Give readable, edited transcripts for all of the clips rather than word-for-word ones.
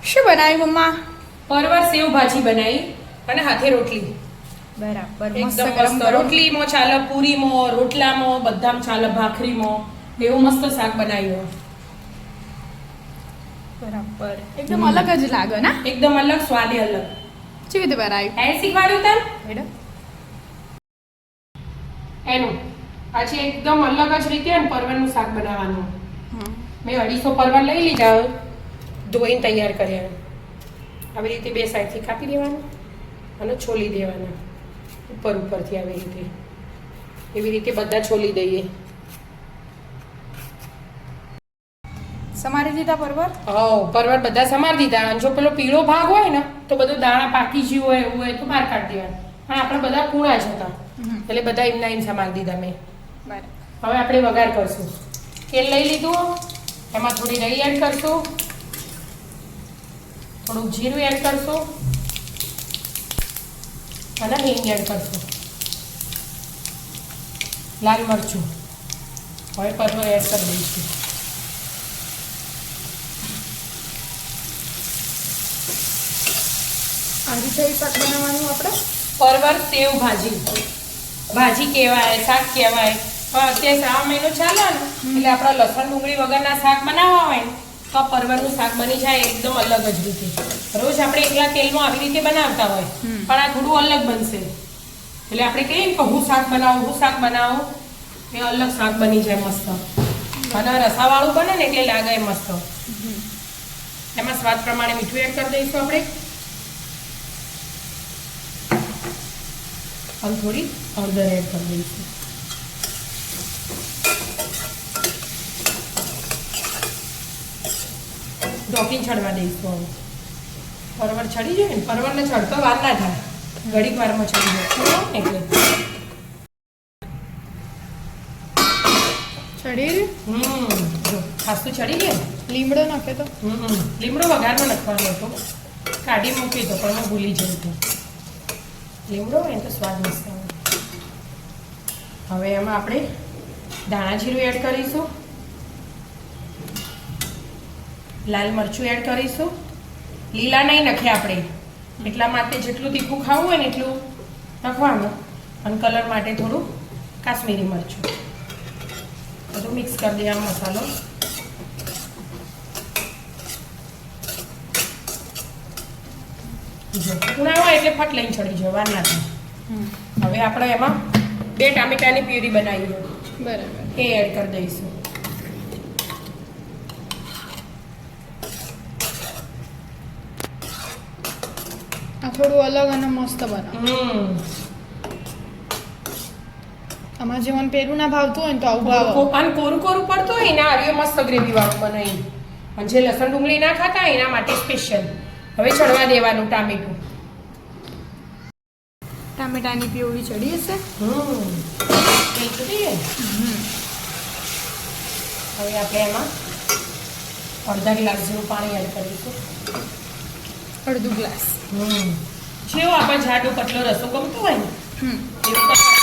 શું બનાવ્યું મમ્મા? પરવર સેવ ભાજી બનાવી અને હાથે રોટલી. બરાબર, મસ્ત એકદમ ગરમ મસ્ત. ગરમ. રોટલીમાં ચાલે, પૂરીમાં, રોટલામાં, બધામાં ચાલે, ભાખરીમાં. એવું મસ્ત શાક બનાવ્યું. બરાબર, એકદમ અલગ જ લાગે ને? એકદમ અલગ, સ્વાદે અલગ. કેવી રીતે બનાવ્યું? એ શીખવાડ્યું તને હેડો. એનું આજે એકદમ અલગ જ રીતે અને પરવરનું શાક બનાવવાનું. હા. મેં 250 પરવર લઈ લીધા, ધોઈને તૈયાર કર્યા. આવી રીતે બે સાઈડથી કાપી દેવાનું અને છોલી દેવાના ઉપરથી આવી રીતે. એવી રીતે બધા છોલી દઈએ. સમારી દીધા પરવર? પરવર બધા સમારી દીધા. અને જો પેલો પીળો ભાગ હોય ને તો બધું દાણા પાકી ગયું હોય એવું હોય તો બહાર કાઢી દેવાનું. પણ આપણે બધા કૂણા જ હતા એટલે બધા એમના એમ સમારી દીધા મેં. બરાબર. હવે આપણે વઘાર કરશું. તેલ લઈ લીધું, એમાં થોડી રાઈ એડ કરશું, થોડુંક જીરું એડ કરશું અને હિંગ એડ કરશું, લાલ મરચું. હવે પરવર એડ કરી દઈશું. આ રીતે શાક બનાવવાનું આપણે? પરવર સેવ ભાજી. ભાજી કહેવાય, શાક કહેવાય. પણ અત્યારે શ્રાવણ મહિનો ચાલે ને એટલે આપણે લસણ ડુંગળી વગરના શાક બનાવવા હોય ને તો આ પરવરનું શાક બની જાય એકદમ અલગ જ રીતે. રોજ આપણે એકલા તેલમાં આવી રીતે બનાવતા હોય પણ આ થોડું અલગ બનશે. એટલે આપણે કહીએ કે હું શાક બનાવું એ અલગ શાક બની જાય મસ્ત. અને રસાવાળું બને ને એટલે લાગે મસ્ત. એમાં સ્વાદ પ્રમાણે મીઠું એડ કરી દઈશું આપણે અને થોડી હળદર એડ કરી દઈશું. ઢોકીને ચડવા દઈશું. હવે પરવર ચડી જાય ને, પરવરને ચડતો વાર ના થાય, ઘડીક વારમાં ચડી જાય એટલે ચડી જો ખાસું ચડી ગયા ને. લીમડો નાખે તો? લીમડો વઘારમાં નાખવાનો હતો, કાઢી મૂકી તો પણ હું ભૂલી જઈ હતું. લીમડો હોય ને તો સ્વાદ મસ્ત આવે. હવે એમાં આપણે ધાણા જીરું એડ કરીશું, લાલ મરચું એડ કરીશું. લીલા નહીં નાખીએ આપણે, એટલા માટે જેટલું તીખું ખાવું હોય ને એટલું નાખવાનું. અને કલર માટે થોડું કાશ્મીરી મરચું. બધું મિક્સ કરી દઈએ મસાલો. કૂણા હોય એટલે ફટ લઈને ચડી જાય, વાર ના થાય. હવે આપણે એમાં 2 ટામેટાની પ્યુરી બનાવી દો, બરાબર. એ એડ કરી દઈશું. આ થોડું અલગ અને મસ્ત બનાવ. આમાં જે મને પેલું ના ભાવતું હોય ને તો આવું ભાવ. અને કોરું પડતું હોય ને આ મસ્ત ગ્રેવી વાળું બનાવી. અને જે લસણ ડુંગળી ના ખાતા હોય એના માટે સ્પેશિયલ. હવે ચડવા દેવાનું ટામેટું. ટામેટાની પ્યુરી ચડી હશે. તેલ છૂટી જાય. હવે આપણે એમાં અડધા ગ્લાસ જેવું પાણી એડ કરીશું. અડધું ગ્લાસ. જેવો આપણે જાડો પતલો રસો ગમતો હોય ને એવું કરવાનું.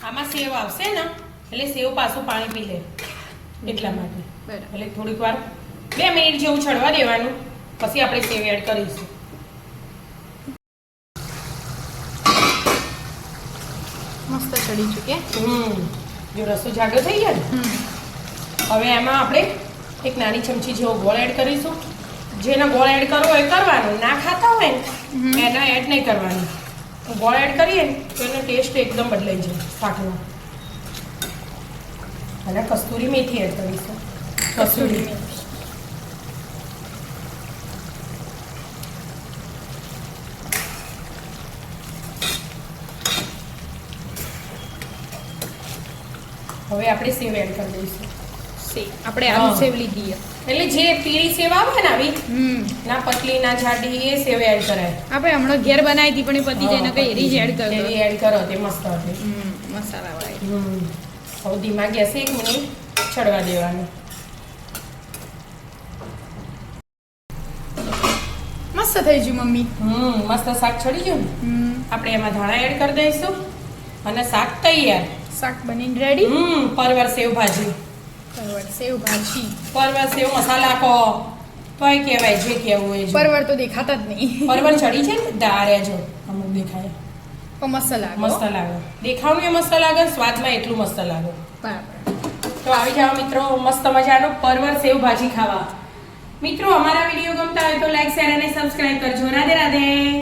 આમાં સેવ આવશે ને એટલે સેવ પાછું પાણી પી લે એટલા માટે. એટલે થોડીક વાર 2 મિનિટ જેવું ચડવા દેવાનું, પછી આપણે સેવ એડ કરીશું. મસ્ત ચડી ચૂક્યા. જો રસો જાડો થઈ ગયો ને હવે એમાં આપણે એક નાની ચમચી જેવો ગોળ એડ કરીશું. જેને ગોળ એડ કરવો હોય કરવાનું, ના ખાતા હોય ને એના એડ નહીં કરવાનું. ગોળ એડ કરીએ ને તો એનો ટેસ્ટ એકદમ બદલાઈ જાય શાકનો. અને કસ્તુરી મેથી એડ કરીશું. કસ્તુરી મેથી હવે આપણે સેવ એડ કરી દઈશું. આપણે આલુ સેવ લીધી એટલે જે પીળી સેવ આવે ને આવી ના પતલી ના જાડી એ સેવ એડ કરાય. આપણે હમણાં ઘેર બનાવી હતી પણ એ પતી જાય ને કઈ એરી જ એડ કરો. એરી એડ કરો તે મસ્ત હતી. મસાલા વાળી. હવે ધીમા ગેસે 1 મિનિટ ચડવા દેવાનું. મસ્ત થઈ ગયું મમ્મી. મસ્ત શાક ચડી ગયું ને આપણે એમાં ધાણા એડ કરી દઈશું અને શાક તૈયાર. શાક બનીને રેડી. પરવર સેવ ભાજી. પરવર સેવ ભાજી. પરવર સેવ મસાલા કો તો એ કહેવાય જે કહેવું હોય છે. પરવળ તો દેખાતા જ નહીં. પરવળ ચડી છે ને દાળે જો અમુક દેખાય. પણ મસ્ત લાગે. મસ્ત લાગે. દેખાવનું એ મસ્ત લાગે, સ્વાદમાં એટલું મસ્ત લાગે. બરાબર. તો આવી જાઓ મિત્રો મસ્ત મજાનો પરવળ સેવ ભાજી ખાવા. મિત્રો અમારા વિડીયો ગમતા હોય તો લાઈક શેર અને સબસ્ક્રાઇબ કરજો. રાધે રાધે.